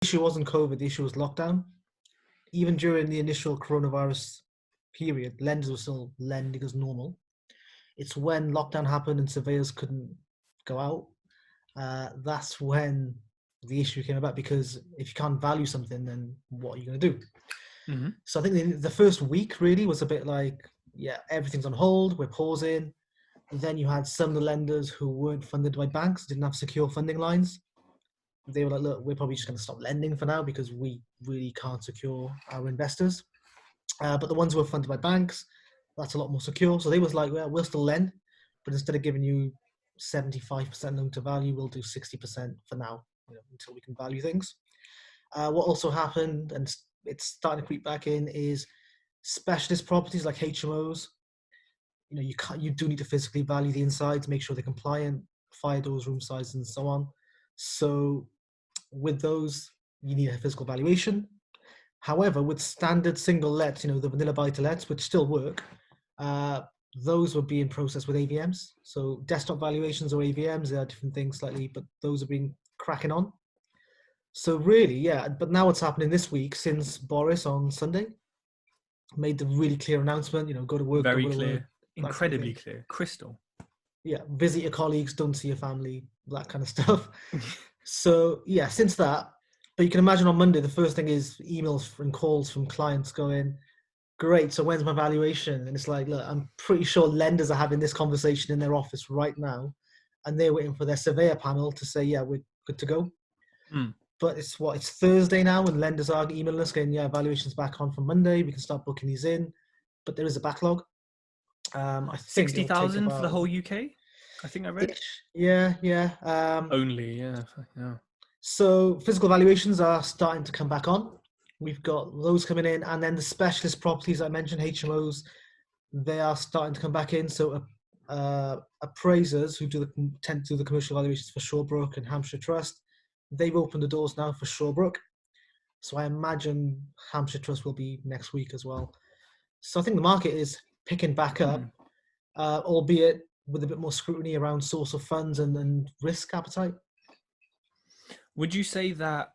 issue wasn't COVID, the issue was lockdown. Even during the initial coronavirus period, lenders were still lending as normal. It's when lockdown happened and surveyors couldn't go out, that's when the issue came about, because if you can't value something, then what are you going to do? Mm-hmm. So I think the first week really was a bit like, yeah, everything's on hold, we're pausing. And then you had some of the lenders who weren't funded by banks, didn't have secure funding lines. They were like, look, we're probably just going to stop lending for now because we really can't secure our investors. But the ones who were funded by banks, that's a lot more secure. So they was like, well, we'll still lend, but instead of giving you 75% loan to value, we'll do 60% for now, until we can value things. What also happened, and it's starting to creep back in, is specialist properties like HMOs. You do need to physically value the insides, make sure they're compliant, fire doors, room sizes, and so on. So with those, you need a physical valuation. However, with standard single lets, the vanilla buy-to-lets, which still work, those were being processed with AVMs. So desktop valuations or AVMs, they are different things slightly, but those have been cracking on. So really, yeah. But now what's happening this week, since Boris on Sunday made the really clear announcement, go to work. Very go to clear, work, incredibly clear, crystal. Yeah, visit your colleagues, don't see your family, that kind of stuff. So yeah, since that, but you can imagine on Monday, the first thing is emails and calls from clients going, great, so when's my valuation? And it's like, look, I'm pretty sure lenders are having this conversation in their office right now, and they're waiting for their surveyor panel to say, yeah, we're good to go. Mm. But it's Thursday now, and lenders are emailing us going, yeah, valuation's back on for Monday, we can start booking these in. But there is a backlog. I think 60,000 for the whole UK, I think I read. Yeah. Only, yeah. So physical valuations are starting to come back on. We've got those coming in, and then the specialist properties I mentioned, HMOs, they are starting to come back in. So appraisers who tend to do the commercial valuations for Shawbrook and Hampshire Trust, they've opened the doors now for Shawbrook. So I imagine Hampshire Trust will be next week as well. So I think the market is picking back up, albeit with a bit more scrutiny around source of funds and risk appetite. Would you say that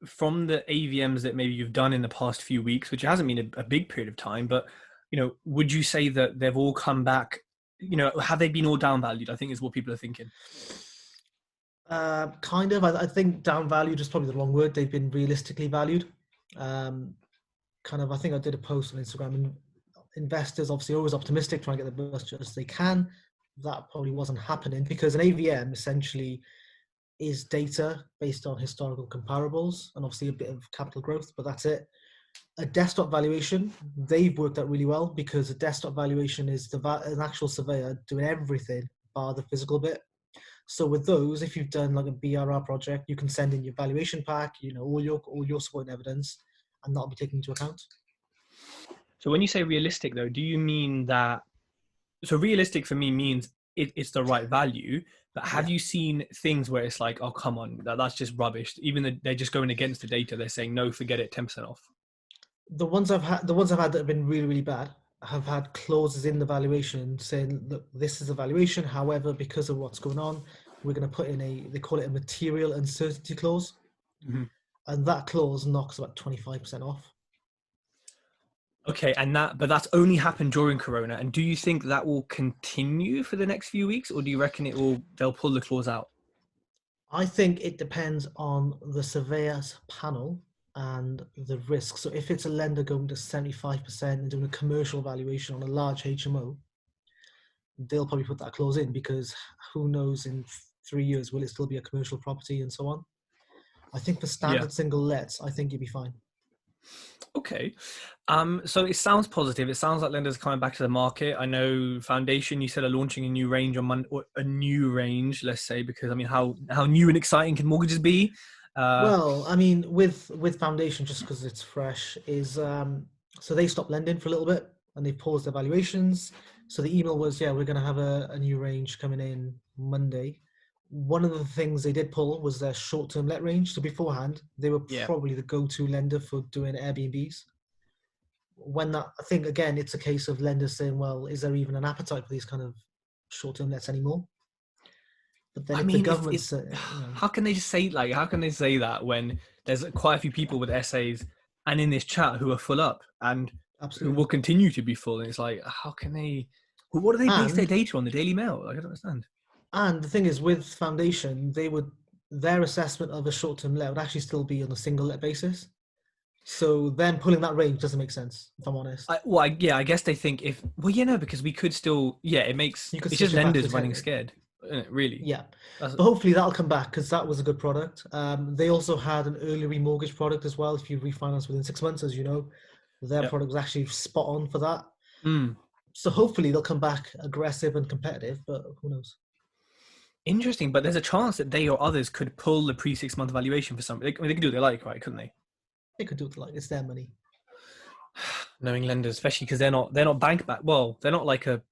from the AVMs that maybe you've done in the past few weeks, which hasn't been a big period of time, but would you say that they've all come back? Have they been all downvalued? I think is what people are thinking. Kind of. I think downvalued is probably the wrong word. They've been realistically valued. I think I did a post on Instagram, and investors obviously always optimistic, trying to get the best as they can. That probably wasn't happening because an AVM essentially is data based on historical comparables and obviously a bit of capital growth, but that's it. A desktop valuation, they've worked out really well because a desktop valuation is an actual surveyor doing everything bar the physical bit. So with those, if you've done like a BRR project, you can send in your valuation pack, all your supporting evidence, and that'll be taken into account. So when you say realistic though, do you mean that, so realistic for me means it's the right value, but have you seen things where it's like, oh, come on, that's just rubbish. Even though they're just going against the data, they're saying, no, forget it, 10% off. The ones I've had that have been really, really bad have had clauses in the valuation saying, look, this is a valuation. However, because of what's going on, we're going to put in they call it a material uncertainty clause. Mm-hmm. And that clause knocks about 25% off. Okay, but that's only happened during Corona. And do you think that will continue for the next few weeks, or do you reckon they'll pull the clause out? I think it depends on the surveyor's panel and the risk. So if it's a lender going to 75% and doing a commercial valuation on a large HMO, they'll probably put that clause in because who knows in 3 years, will it still be a commercial property and so on? I think for standard single lets, I think you'd be fine. Okay. So it sounds positive. It sounds like lenders are coming back to the market. I know Foundation, you said, are launching a new range on Monday, or a new range, let's say, because I mean, how new and exciting can mortgages be? Well, I mean, with Foundation, just because it's fresh, is so they stopped lending for a little bit and they paused their valuations. So the email was, yeah, we're going to have a new range coming in Monday. One of the things they did pull was their short-term let range. So beforehand, they were probably the go-to lender for doing Airbnbs. I think, again, it's a case of lenders saying, well, is there even an appetite for these kind of short-term lets anymore? But then the government how can they say that when there's quite a few people with essays and in this chat who are full up and who will Absolutely. continue to be full. And it's like, how can they, what do they base their And data on? The Daily Mail? Like, I don't understand. and the thing is, with foundation, their assessment of a short-term let would actually still be on a single let basis. So them pulling that range doesn't make sense, if I'm honest. Yeah, I guess they think because we could still, You could it's switch just it back to lenders a running tenant. scared, isn't it, really? Yeah, That's, but hopefully that'll come back because that was a good product. They also had an early remortgage product as well. If you refinance within 6 months, as you know, their yeah. product was actually spot on for that. Mm. So hopefully they'll come back aggressive and competitive, but who knows? Interesting, but there's a chance that they or others could pull the pre 6 month valuation for something. I mean, they can do what they like, right? Couldn't they? They could do it like it's their money. Knowing lenders, especially because they're not bank back. Well, they're not like they're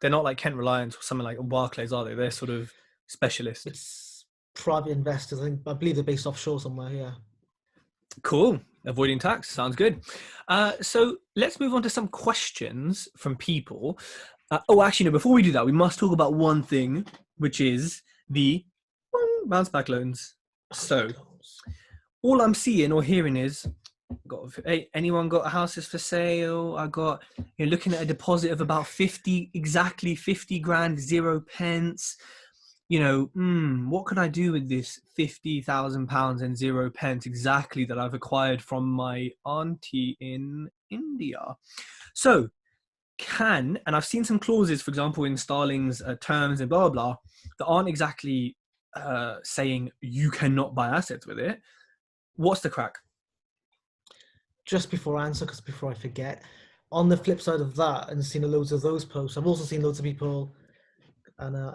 not like Kent Reliance or something like Barclays, are they? They're sort of specialist. It's private investors. I believe they're based offshore somewhere. Yeah. Cool. Avoiding tax sounds good. So let's move on to some questions from people. Actually, no. Before we do that, we must talk about one thing, which is the bounce back loans. So all I'm seeing or hearing is, hey, anyone got houses for sale? I got, looking at a deposit of about 50 grand, 0 pence. What can I do with this £50,000 and 0 pence exactly that I've acquired from my auntie in India? So and I've seen some clauses, for example, in Starling's terms and blah, blah, blah, that aren't exactly saying you cannot buy assets with it. What's the crack? Just before I answer, because before I forget, on the flip side of that, and seen loads of those posts, I've also seen loads of people, and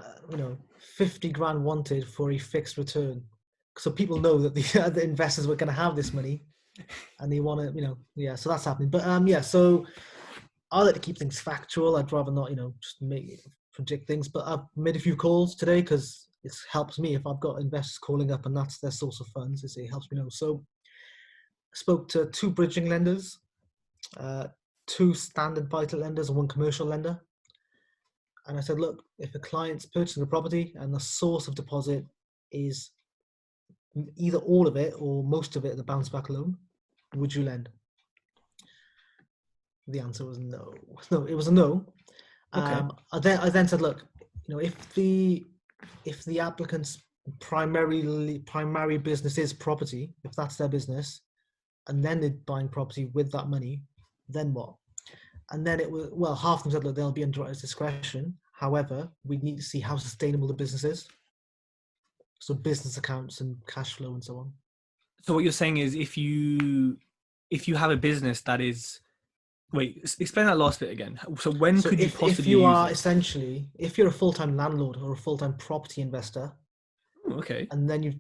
50 grand wanted for a fixed return. So people know that the investors were going to have this money, and they want to, so that's happening. But so I like to keep things factual. I'd rather not, just predict things. But I've made a few calls today because it helps me if I've got investors calling up and that's their source of funds. It helps me know. So I spoke to 2 bridging lenders, 2 standard buy-to lenders, and 1 commercial lender. And I said, look, if a client's purchasing a property and the source of deposit is either all of it or most of it the bounce back loan, would you lend? The answer was no. No, it was a no. Okay. I then said, look, if the applicant's primary business is property, if that's their business, and then they're buying property with that money, then what? And then it was, half of them said that they'll be under discretion. However, we need to see how sustainable the business is. So business accounts and cash flow and so on. So what you're saying is if you have a business that is, wait, explain that last bit again. So when could you possibly if you are use it? essentially, if you're a full-time landlord or a full-time property investor, Okay. and then you've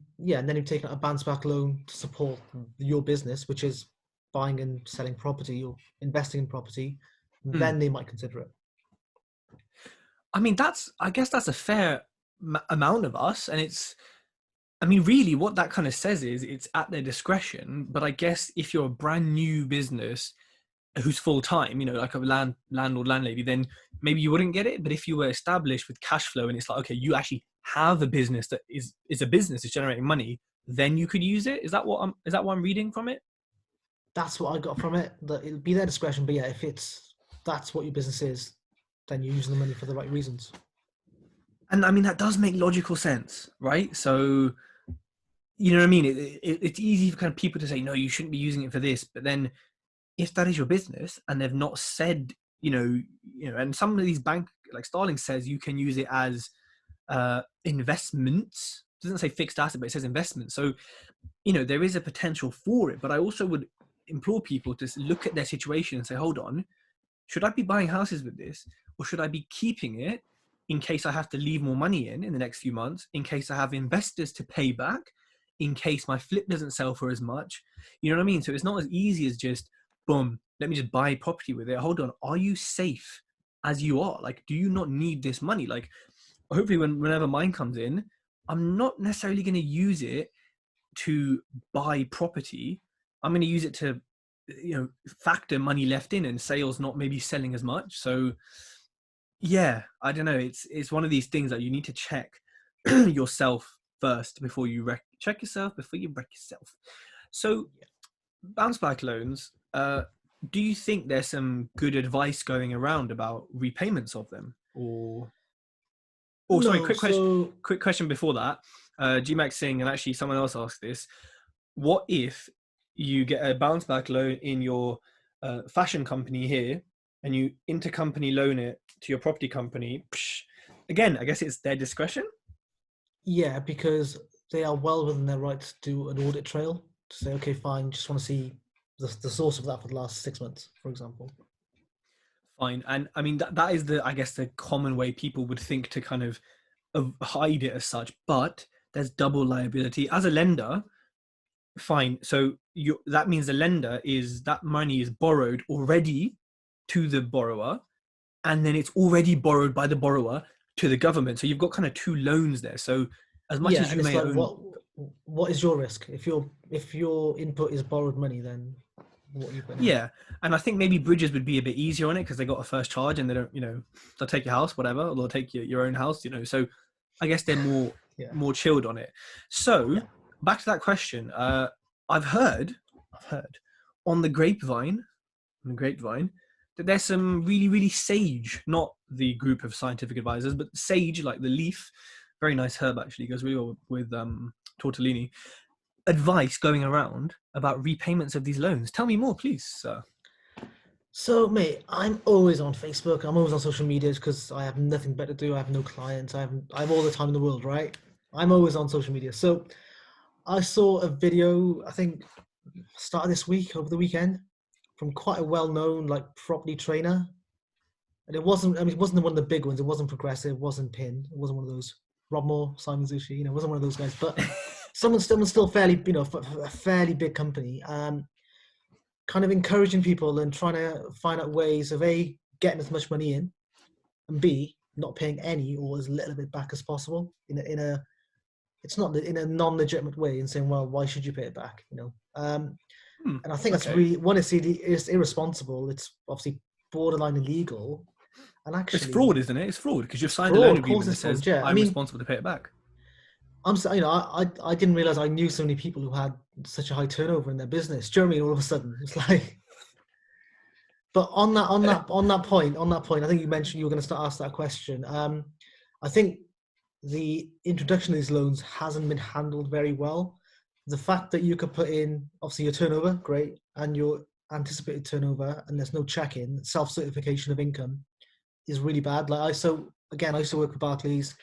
taken out a bounce back loan to support your business, which is buying and selling property or investing in property, then they might consider it. I mean, I guess that's a fair amount of us. And really what that kind of says is it's at their discretion. But I guess if you're a brand new business who's full-time, like a landlord, landlady, then maybe you wouldn't get it. But if you were established with cash flow and it's like, okay, you actually have a business that is a business, is generating money, then you could use it. Is that what I'm reading from it? That's what I got from it. That it'll be their discretion. But yeah, if that's what your business is, then you're using the money for the right reasons. And I mean, that does make logical sense, right? So, you know what I mean? It's easy for kind of people to say, no, you shouldn't be using it for this. But then if that is your business and they've not said, and some of these bank, like Starling says, you can use it as investments. It doesn't say fixed asset, but it says investment. So, there is a potential for it. But I also would implore people to look at their situation and say, hold on, should I be buying houses with this? Or should I be keeping it in case I have to leave more money in the next few months, in case I have investors to pay back, in case my flip doesn't sell for as much? You know what I mean? So it's not as easy as just, boom, let me just buy property with it. Hold on, are you safe as you are? Like, do you not need this money? Like, hopefully whenever mine comes in, I'm not necessarily going to use it to buy property. I'm going to use it to, factor money left in and sales not maybe selling as much. So yeah, I don't know. It's one of these things that you need to check yourself first before you check yourself before you wreck yourself. So bounce back loans, do you think there's some good advice going around about repayments of them, or sorry, No, so quick question before that. GMAX saying, and actually someone else asked this, what if you get a bounce back loan in your fashion company here and you intercompany loan it to your property company? Again, I guess it's their discretion. yeah, because they are well within their right to do an audit trail to say, okay, fine, just want to see the source of that for the last 6 months, for example. Fine. And I mean, that is the, I guess, the common way people would think to kind of hide it as such, but there's double liability as a lender. Fine. So that means the lender is, that money is borrowed already to the borrower, and then it's already borrowed by the borrower to the government. So you've got kind of two loans there. So as much as you may like, own, what is your risk if your input is borrowed money? Then what are you putting in? yeah. And I think maybe bridges would be a bit easier on it because they got a first charge and they don't, they'll take your house, whatever, or they'll take your own house, So I guess they're more chilled on it. So back to that question. I've heard on the grapevine that there's some really, really sage, not the group of scientific advisors, but sage, like the leaf, very nice herb actually, goes really well with tortellini, advice going around about repayments of these loans. Tell me more, please, sir. So, mate, I'm always on Facebook. I'm always on social media because I have nothing better to do. I have no clients. I have all the time in the world, right? I'm always on social media. So I saw a video, I think, started this week, over the weekend, from quite a well-known like property trainer. And it wasn't one of the big ones. It wasn't Progressive, it wasn't Pin, it wasn't one of those Rob Moore, Simon Zushi, it wasn't one of those guys, but someone's still fairly, a fairly big company, kind of encouraging people and trying to find out ways of A, getting as much money in, and B, not paying any or as little bit back as possible in a non-legitimate way, and saying, well, why should you pay it back? And I think that's really, one, it's irresponsible. It's obviously borderline illegal. And actually, it's fraud, isn't it? It's fraud because you've signed a loan agreement that says I'm responsible to pay it back. I didn't realize I knew so many people who had such a high turnover in their business. Do you know what I mean? All of a sudden, it's like. But on that point, I think you mentioned you were going to start asking that question. I think the introduction of these loans hasn't been handled very well. The fact that you could put in, obviously, your turnover, great, and your anticipated turnover, and there's no check-in, self-certification of income is really bad. Like I used to work with Barclays,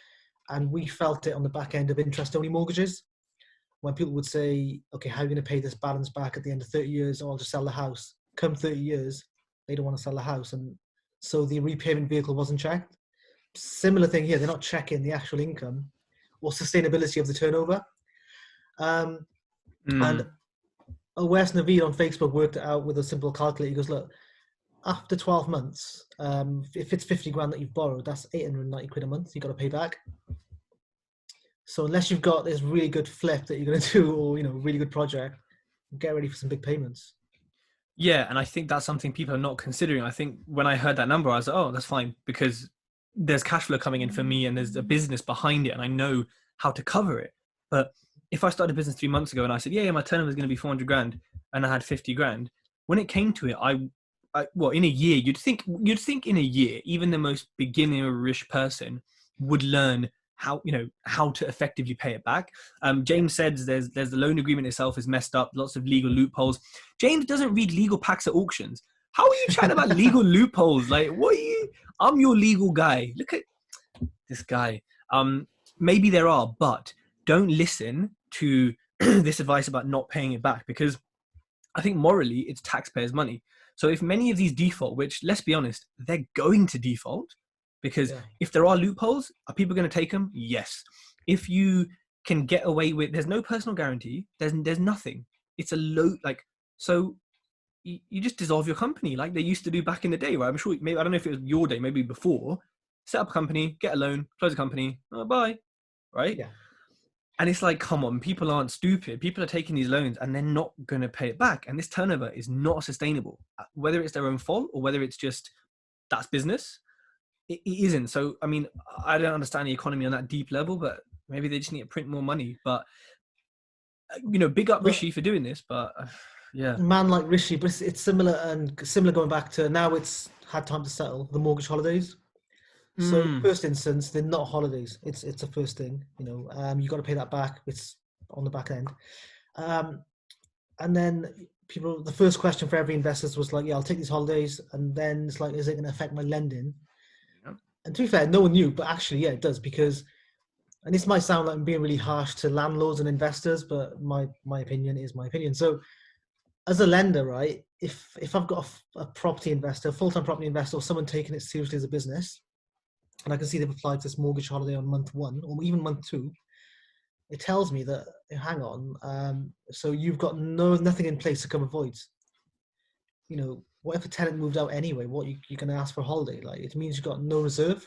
and we felt it on the back end of interest-only mortgages. When people would say, okay, how are you going to pay this balance back at the end of 30 years? Oh, I'll just sell the house. Come 30 years, they don't want to sell the house. And so the repayment vehicle wasn't checked. Similar thing here, they're not checking the actual income or sustainability of the turnover. And Wes Naveed on Facebook worked it out with a simple calculator. He goes, look, after 12 months, if it's 50 grand that you've borrowed, that's 890 quid a month you've got to pay back. So unless you've got this really good flip that you're going to do, or, really good project, get ready for some big payments. Yeah, and I think that's something people are not considering. I think when I heard that number, I was like, oh, that's fine, because there's cash flow coming in for me and there's a business behind it and I know how to cover it. But if I started a business 3 months ago and I said, yeah, my turnover is going to be 400 grand and I had 50 grand, when it came to it, in a year, you'd think in a year, even the most beginner-ish person would learn how to effectively pay it back. James says there's the loan agreement itself is messed up, lots of legal loopholes. James doesn't read legal packs at auctions. How are you chatting about legal loopholes? Like, what are you? I'm your legal guy. Look at this guy. Maybe there are, but don't listen to this advice about not paying it back, because I think morally it's taxpayers' money. So if many of these default, which, let's be honest, they're going to default, because if there are loopholes, are people going to take them? Yes. If you can get away with, there's no personal guarantee, there's nothing. It's a low, so you just dissolve your company like they used to do back in the day, right? I'm sure, maybe, I don't know if it was your day, maybe before, set up a company, get a loan, close a company, bye, right? Yeah. And it's like, come on, people aren't stupid. People are taking these loans and they're not going to pay it back. And this turnover is not sustainable, whether it's their own fault or whether it's just that's business. It isn't. So, I mean, I don't understand the economy on that deep level, but Maybe they just need to print more money. But you know, big up But Rishi for doing this. But yeah. man like Rishi, but it's similar and similar going back to now. It's had time to settle the mortgage holidays. So Mm. first instance, they're not holidays. It's a first thing. You got to pay that back. It's on the back end. Um, and then people, the first question for every investor was like, yeah, I'll take these holidays. And then it's like, is it going to affect my lending? Yep. And to be fair, no one knew, but actually, yeah, it does because, and this might sound like I'm being really harsh to landlords and investors, but my opinion is my opinion. So as a lender, right, if I've got a property investor, full-time property investor, or someone taking it seriously as a business, and I can see they've applied for this mortgage holiday on month 1 or even month 2, it tells me that hang on, so you've got nothing in place to cover voids. What if a tenant moved out anyway? What you're going to ask for a holiday? Like it means you've got no reserve.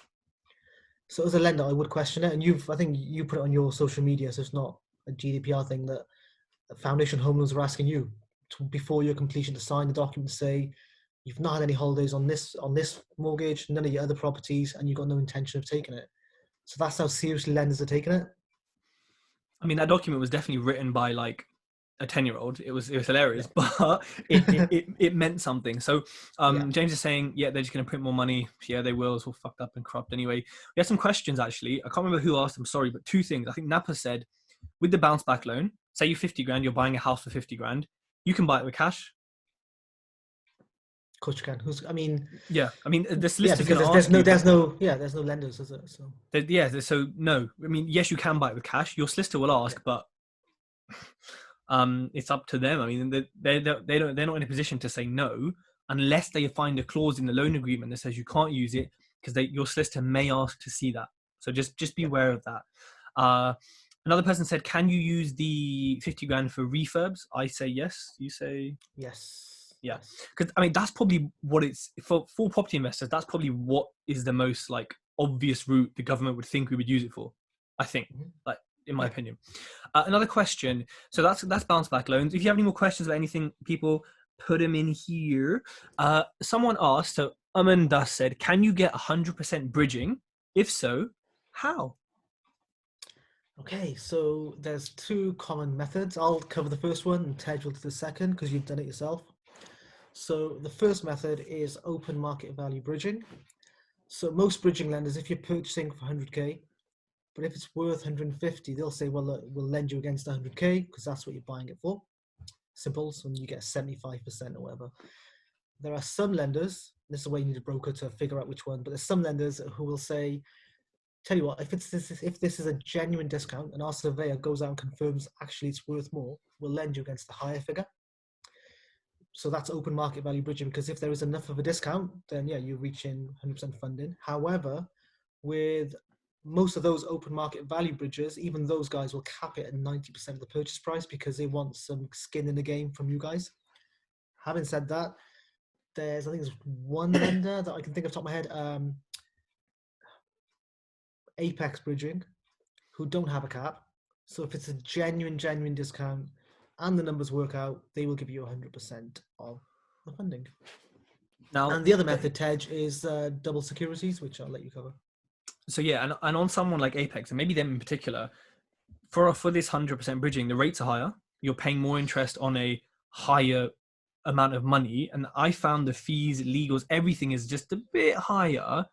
So as a lender, I would question it. And I think you put it on your social media, so it's not a GDPR thing that Foundation Home Loans are asking you before your completion to sign the document to say you've not had any holidays on this mortgage, none of your other properties, and you've got no intention of taking it. So that's how seriously lenders are taking it. I mean, that document was definitely written by like a 10-year-old. It was hilarious, Yeah. but it meant something. So Yeah. James is saying, yeah, they're just going to print more money. Yeah, they will. It's all fucked up and corrupt anyway. We had some questions actually. I can't remember who asked them. Sorry, but 2 things. I think Napa said, with the bounce back loan, say you 50 grand, you're buying a house for 50 grand. You can buy it with cash. Coach can. Yeah, I mean, the Yeah, solicitor's because going to there's ask you, but there's no lenders, is it? So yeah, so no. I mean, yes, you can buy it with cash. Your solicitor will yeah. ask, but it's up to them. I mean, they're not in a position to say no unless they find a clause in the loan agreement that says you can't use it because your solicitor may ask to see that. So just be Yeah. aware of that. Another person said, "Can you use the 50 grand for refurbs?" I say yes. You say Yes. yeah, Yes. because I mean that's probably what it's for property investors. That's probably what is the most like obvious route the government would think we would use it for. I think, Mhm. like in my Yeah. opinion. Another question. So that's bounce back loans. If you have any more questions about anything, people put them in here. Someone asked. So Aman Das said, "Can you get 100% bridging? If so, how?" Okay, so there's 2 common methods. I'll cover the first one and Tej will do the second because you've done it yourself. So the first method is open market value bridging. So most bridging lenders, if you're purchasing for 100k, but if it's worth 150, they'll say, well, look, we'll lend you against 100k because that's what you're buying it for. Simple, so you get 75% or whatever. There are some lenders, this is where you need a broker to figure out which one, but there's some lenders who will say, tell you what, if this is a genuine discount and our surveyor goes out and confirms actually it's worth more, we'll lend you against the higher figure. So that's open market value bridging because if there is enough of a discount, then yeah, you're reaching 100% funding. However, with most of those open market value bridges, even those guys will cap it at 90% of the purchase price because they want some skin in the game from you guys. Having said that, I think there's one lender that I can think of top of my head, Apex Bridging, who don't have a cap. So if it's a genuine discount and the numbers work out, they will give you 100% of the funding. Now, And the other method, Tej, is double securities, which I'll let you cover. so yeah, and on someone like Apex, and maybe them in particular, for this 100% bridging, the rates are higher. You're paying more interest on a higher amount of money, and I found the fees, legals, everything is just a bit higher.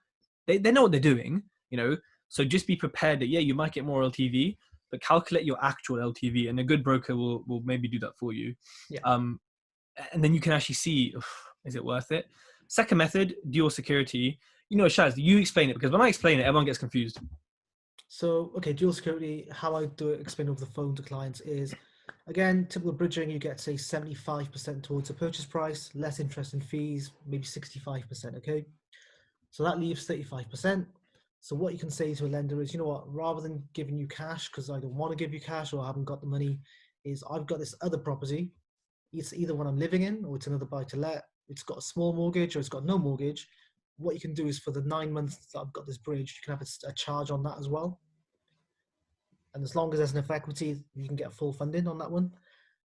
They know what they're doing, you know. So just be prepared that yeah, you might get more LTV, but calculate your actual LTV, and a good broker will maybe do that for you. Yeah. And then you can actually see, is it worth it? Second method, dual security. You know, Shaz, you explain it because when I explain it, everyone gets confused. So, okay, dual security, how I do it, explain over the phone to clients is, again, typical bridging, you get, say, 75% towards the purchase price, less interest and fees, maybe 65%, okay? So that leaves 35%. So what you can say to a lender is, you know what, rather than giving you cash, because I don't want to give you cash or I haven't got the money, is I've got this other property. It's either one I'm living in or it's another buy to let. It's got a small mortgage or it's got no mortgage. What you can do is for the 9 months that I've got this bridge, you can have a charge on that as well. And as long as there's enough equity, you can get full funding on that one.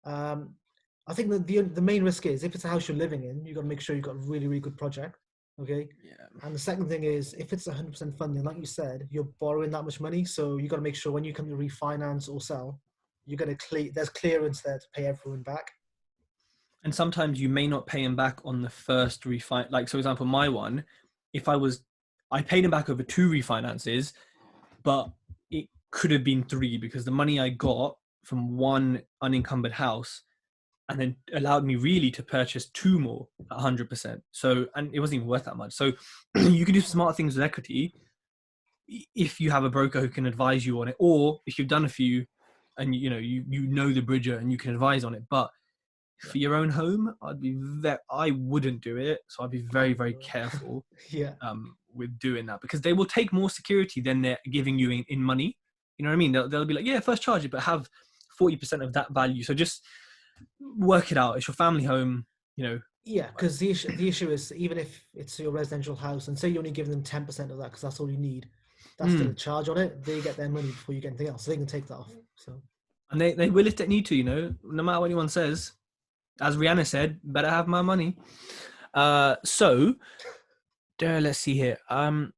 I think that the main risk is if it's a house you're living in, you've got to make sure you've got a really, really good project. Okay. Yeah. And the second thing is, if it's 100% funding, like you said, you're borrowing that much money. So you got to make sure when you come to refinance or sell, you're going to there's clearance there to pay everyone back. And sometimes you may not pay him back on the first refi. Like, so for example, my one, if I paid him back over 2 refinances, but it could have been 3 because the money I got from one unencumbered house and then allowed me really to purchase 2 more at 100%. So, and it wasn't even worth that much. So you can do smart things with equity if you have a broker who can advise you on it, or if you've done a few and you know the bridger and you can advise on it. But Yeah. for your own home, I wouldn't do it. So I'd be very, very Oh, careful yeah. with doing that, because they will take more security than they're giving you in money. You know what I mean? They'll be like, yeah, first charge it, but have 40% of that value. So just work it out. It's your family home, you know. Yeah, because the issue is, even if it's your residential house and say you're only giving them 10% of that because that's all you need, that's still a charge on it. They get their money before you get anything else, so they can take that off. So And they will if they need to, no matter what anyone says. As Rihanna said, better have my money. So let's see here. HMO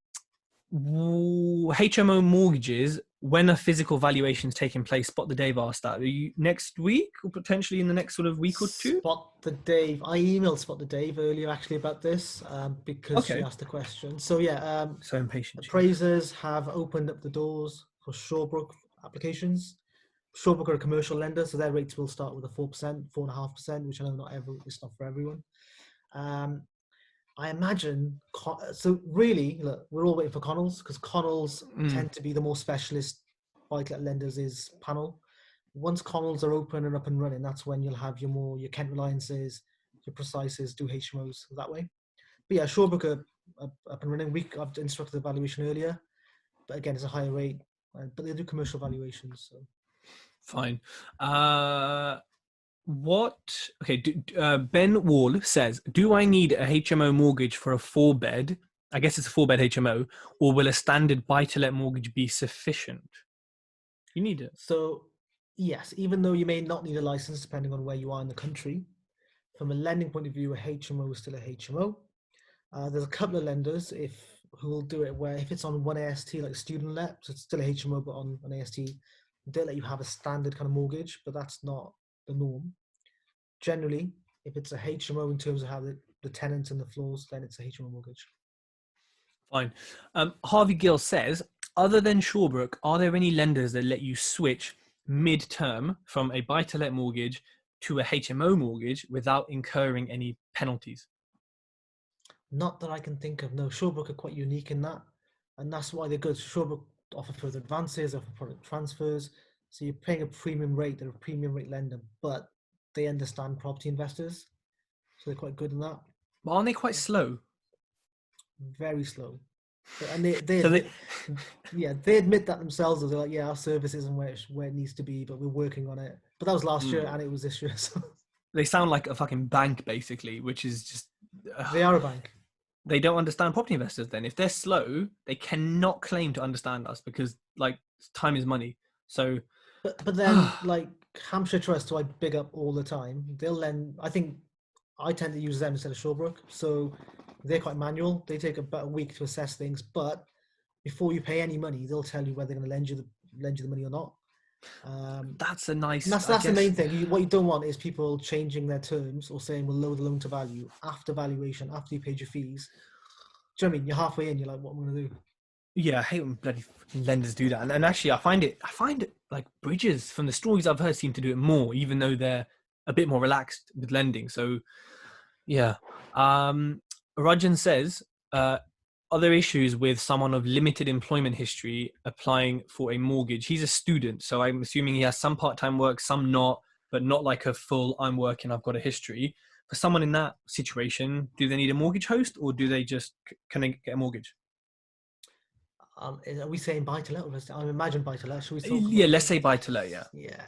mortgages, when are physical valuations taking place? Spot the Dave asked that. Are you next week or potentially in the next sort of week or two? Spot the Dave. I emailed Spot the Dave earlier actually about this because she Okay. asked the question. So yeah, So impatient. appraisers have opened up the doors for Shawbrook applications. Shawbrook are a commercial lender, so their rates will start with a 4%, 4.5%, which I know it's not for everyone. I imagine, so really, look, we're all waiting for Connells because Connells tend to be the more specialist buy-to-let lenders is panel. Once Connells are open and up and running, that's when you'll have your Kent Reliances, your Precises, do HMOs that way. But yeah, Shawbrook are up and running. I've instructed the valuation earlier, but again, it's a higher rate, but they do commercial valuations. So. Fine. Okay, Ben Wall says, do I need a HMO mortgage for a 4-bed? I guess it's a 4-bed HMO, or will a standard buy-to-let mortgage be sufficient? You need it. So yes, even though you may not need a license depending on where you are in the country, from a lending point of view, a HMO is still a HMO. There's a couple of lenders who will do it where if it's on one AST, like student let, so it's still a HMO but on an AST, they'll let you have a standard kind of mortgage, but that's not the norm. Generally, if it's a HMO in terms of how the tenants and the floors, then it's a HMO mortgage. Fine. Harvey Gill says, other than Shawbrook, are there any lenders that let you switch mid-term from a buy-to-let mortgage to a HMO mortgage without incurring any penalties? Not that I can think of. No, Shawbrook are quite unique in that, and that's why they're good. Shawbrook offer further advances, offer product transfers, so you're paying a premium rate. They're a premium rate lender, but they understand property investors, so they're quite good in that. But aren't they quite slow? Very slow, and they So admit, yeah, they admit that themselves. They're like, yeah, our service isn't where it needs to be, but we're working on it. But that was last year, and it was this year. So they sound like a fucking bank, basically, which is just... they are a bank. They don't understand property investors then. If they're slow, they cannot claim to understand us because, like, time is money. So... But then, like, Hampshire Trust, who I big up all the time, they'll lend. I think I tend to use them instead of Shawbrook. So they're quite manual. They take about a week to assess things, but before you pay any money, they'll tell you whether they're going to lend you the money or not. That's a nice... That's the main thing. What you don't want is people changing their terms or saying we'll lower the loan to value after valuation, after you paid your fees. Do you know what I mean? You're halfway in, you're like, what am I going to do? Yeah, I hate when bloody lenders do that. And actually, I find it like bridges, from the stories I've heard, seem to do it more, even though they're a bit more relaxed with lending. So, yeah. Rajan says, are there issues with someone of limited employment history applying for a mortgage? He's a student, so I'm assuming he has some part-time work, some not, but not like a full, I'm working, I've got a history. For someone in that situation, do they need a mortgage host, or do they just, can they get a mortgage? Are we saying buy to let? I imagine buy to let. Should we talk Yeah, about let's that? say buy to let, yeah. Yeah.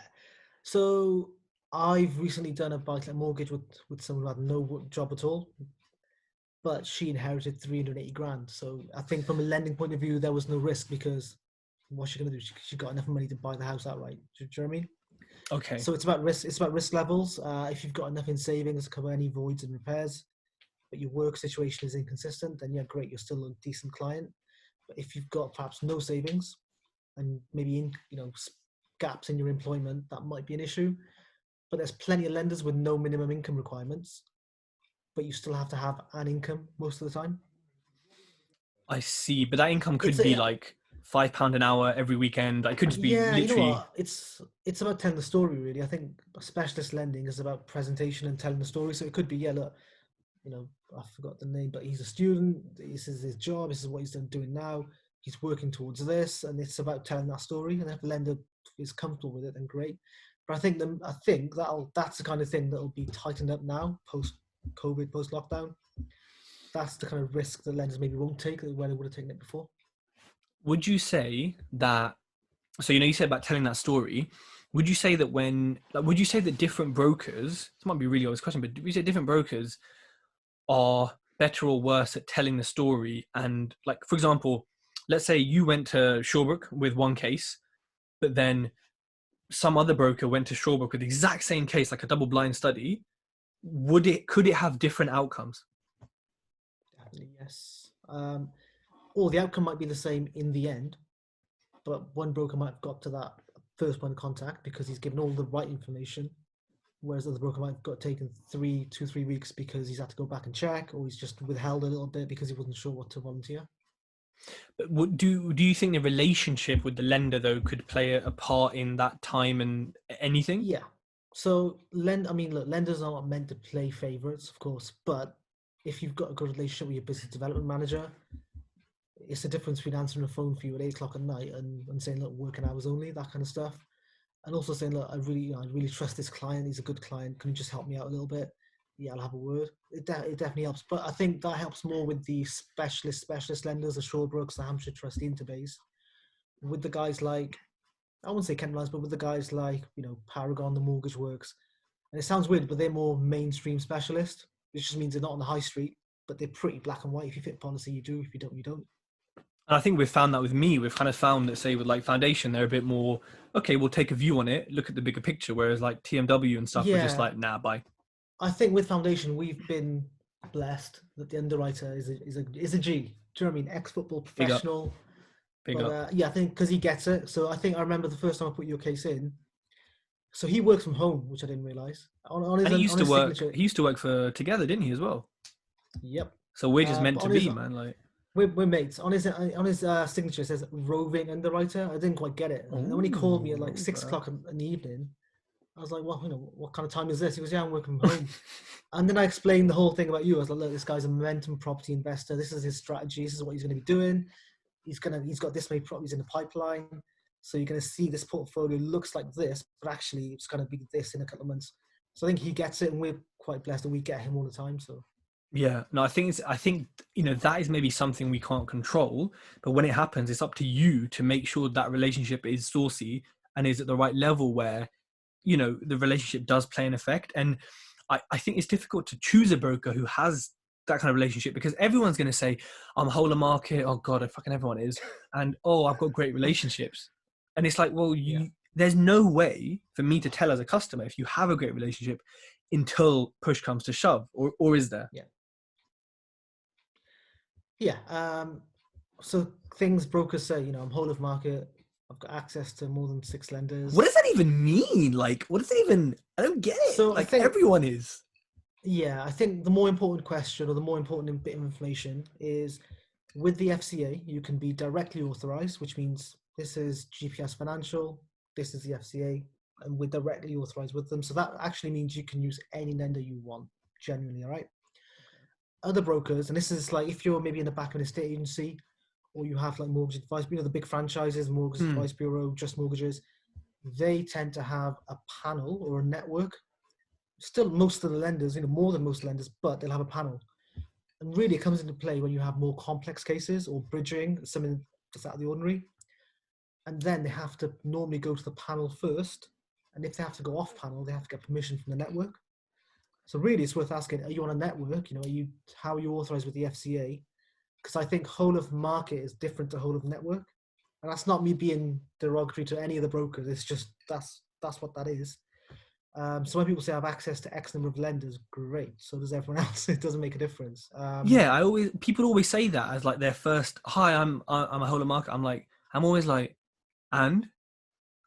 So I've recently done a buy to let mortgage with someone who had no job at all, but she inherited 380 grand. So I think from a lending point of view, there was no risk because what's she going to do? She got enough money to buy the house outright. Do you know what I mean? Okay. So it's about risk. It's about risk levels. If you've got enough in savings to cover any voids and repairs, but your work situation is inconsistent, then yeah, great, you're still a decent client. But if you've got perhaps no savings and maybe gaps in your employment, that might be an issue. But there's plenty of lenders with no minimum income requirements, but you still have to have an income most of the time. I see, but that income It's could be a like £5 an hour every weekend. It could just be Yeah, you know literally. what? It's about telling the story, really. I think specialist lending is about presentation and telling the story. So it could be, yeah, look, I forgot the name, but he's a student. This is his job. This is what he's doing now. He's working towards this, and it's about telling that story. And if the lender is comfortable with it, then great. But I think that's the kind of thing that'll be tightened up now, post COVID, post lockdown. That's the kind of risk that lenders maybe won't take where they would have taken it before. Would you say that? So you said about telling that story. Would you say that would you say that different brokers? This might be a really obvious question, but would you say different brokers are better or worse at telling the story? And like, for example, let's say you went to Shawbrook with one case, but then some other broker went to Shawbrook with the exact same case, like a double blind study. Could it have different outcomes? Definitely, yes. Or the outcome might be the same in the end, but one broker might have got to that first point of contact because he's given all the right information, whereas the other broker might have got taken 3 weeks because he's had to go back and check, or he's just withheld a little bit because he wasn't sure what to volunteer. But do you think the relationship with the lender though could play a part in that time and anything? Yeah. So look, lenders are not meant to play favorites, of course, but if you've got a good relationship with your business development manager, it's the difference between answering a phone for you at 8 o'clock at night and saying, look, working hours only, that kind of stuff. And also saying, look, I really trust this client. He's a good client. Can you just help me out a little bit? Yeah, I'll have a word. It definitely helps. But I think that helps more with the specialist lenders, the Shawbrooks, the Hampshire Trustee Interbase. With the guys like, I wouldn't say Kent Lines, but with the guys like, Paragon, the Mortgage Works. And it sounds weird, but they're more mainstream specialist, which just means they're not on the high street, but they're pretty black and white. If you fit policy, you do. If you don't, you don't. And I think we've found that with me. We've kind of found that, say, with like Foundation, they're a bit more, okay, we'll take a view on it, look at the bigger picture. Whereas like TMW and stuff, we're just Yeah, like, nah, bye. I think with Foundation, we've been blessed that the underwriter is a G. Do you know what I mean? Ex-football Big up, professional. big But up. yeah, I think because he gets it. So I remember the first time I put your case in. So he works from home, which I didn't realize. And he used On to his work. signature, He used to work for Together, didn't he, as well? yep. So we're just But meant to on be, man. Like, we're mates. On his signature it says roving underwriter. I didn't quite get it. And then when he called me at oh, like 6 o'clock in the evening, I was like, well, what kind of time is this? He goes, yeah, I'm working from Rover. home. And then I explained the whole thing about you. I was like, look, this guy's a momentum property investor. This is his strategy. This is what he's going to be doing. He's got this many properties in the pipeline. So you're going to see this portfolio looks like this, but actually it's going to be this in a couple of months. So I think he gets it, and we're quite blessed that we get him all the time. So Yeah, no, I think that is maybe something we can't control, but when it happens, it's up to you to make sure that relationship is saucy and is at the right level where the relationship does play an effect. And I think it's difficult to choose a broker who has that kind of relationship because everyone's going to say, I'm whole of market. Oh God, fucking everyone is. And oh, I've got great relationships. And it's like, well, yeah, there's no way for me to tell as a customer if you have a great relationship until push comes to shove, or is there? yeah, yeah. So things brokers say, I'm whole of market. I've got access to more than 6 What lenders. does that even mean? Like, what does that even, I don't get it. So Like everyone is. I think the more important question or the more important bit of information is with the FCA, you can be directly authorized, which means this is GPS Financial, this is the FCA, and we're directly authorized with them. So that actually means you can use any lender you want, genuinely, all right? Other brokers, and this is like if you're maybe in the back of an estate agency or you have like mortgage advice, the big franchises, Mortgage Advice Bureau, Just Mortgages, they tend to have a panel or a network. Still, most of the lenders, more than most lenders, but they'll have a panel. And really, it comes into play when you have more complex cases or bridging, something that's out of the ordinary. And then they have to normally go to the panel first. And if they have to go off panel, they have to get permission from the network. So really, it's worth asking: are you on a network? How are you authorized with the FCA? Because I think whole of market is different to whole of network, and that's not me being derogatory to any of the brokers. It's just that's what that is. So when people say I have access to X number of lenders, great. So does everyone else. It doesn't make a difference. Yeah, people always say that as like their first. Hi, I'm a whole of market. I'm always like, and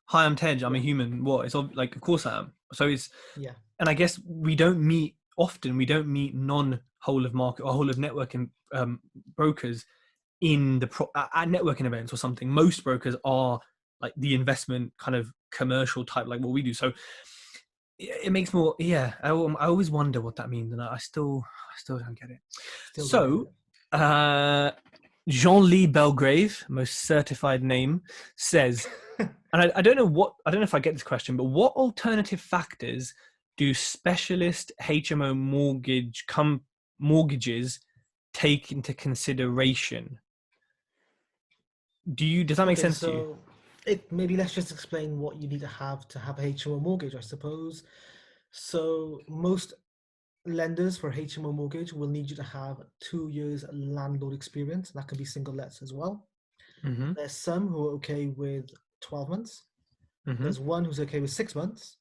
hi, I'm Tej. I'm a Yeah, human. What? It's like, of course I am. So it's, yeah, and I guess we don't meet often. We don't meet non whole of market or whole of networking brokers in the at networking events or something. Most brokers are like the investment kind of commercial type, like what we do. So it makes more. Yeah, I always wonder what that means, and I still don't get it. still don't get So, it. Jean-Lee Belgrave, most certified name, says, and I don't know if I get this question, but what alternative factors do specialist HMO mortgages take into consideration? Does that make Okay, sense to you? so maybe let's just explain what you need to have a HMO mortgage, I suppose. So most lenders for HMO mortgage will need you to have 2 years landlord experience. That can be single lets as well. Mm-hmm. There's some who are okay with 12 months. Mm-hmm. There's one who's okay with 6 months.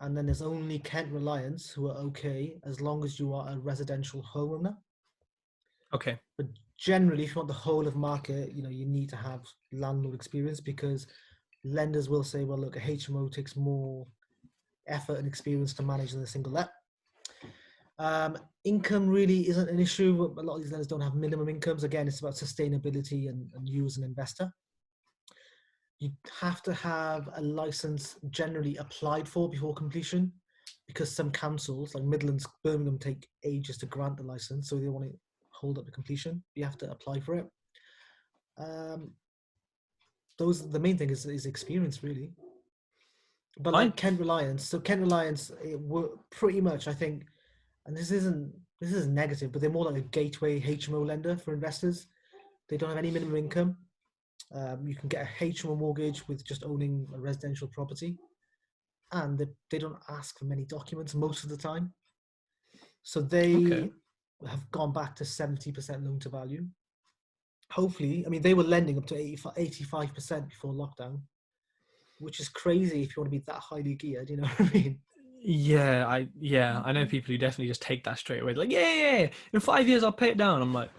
And then there's only Kent Reliance who are okay as long as you are a residential homeowner. Okay. But generally, if you want the whole of market, you need to have landlord experience because lenders will say, well, look, a HMO takes more effort and experience to manage than a single let. Income really isn't an issue. A lot of these lenders don't have minimum incomes. Again, it's about sustainability and you as an investor. You have to have a license generally applied for before completion because some councils, like Midlands, Birmingham, take ages to grant the license. So they want to hold up the completion. You have to apply for it. The main thing is experience, really. But Fine. like Kent Reliance, so Kent Reliance, pretty much, I think, and this is negative, but they're more like a gateway HMO lender for investors. They don't have any minimum income. You can get a HMO mortgage with just owning a residential property, and they don't ask for many documents most of the time. So Okay. they have gone back to 70% loan to value. Hopefully, I mean, they were lending up to 85% before lockdown, which is crazy if you want to be that highly geared, you know what I mean? I know people who definitely just take that straight away. Like, yeah. In 5 years I'll pay it down. I'm like,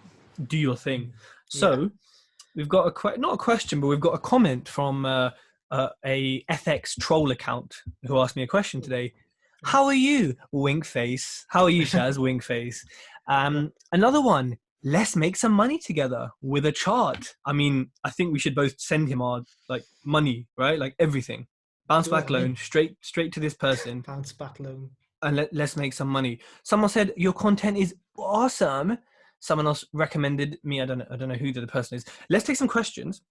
do your thing. Yeah. So we've got not a question, but we've got a comment from a FX troll account who asked me a question today. How are you? Wink face. How are you, Shaz? Wink face. Yeah. Another one. Let's make some money together with a chart. I mean, I think we should both send him our like money, right? Like everything. Bounce Do it. back I'm in. loan straight to this person, Bounce back loan. and let's make some money. Someone said your content is awesome. Someone else recommended me. I don't know who the person is. Let's take some questions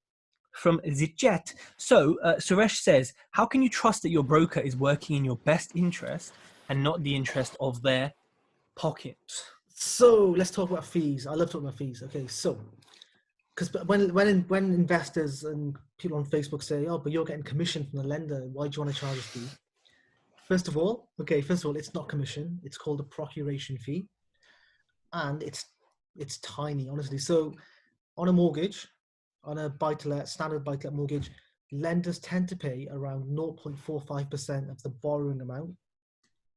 from Zijet. So Suresh says, how can you trust that your broker is working in your best interest and not the interest of their pocket? So let's talk about fees. I love talking about fees. Okay, so because when investors and people on Facebook say, "Oh, but you're getting commission from the lender. Why do you want to charge a fee?" First of all, it's not commission. It's called a procuration fee, and it's tiny, honestly. So on a mortgage, on a buy-to-let, standard buy-to-let mortgage, lenders tend to pay around 0.45% of the borrowing amount.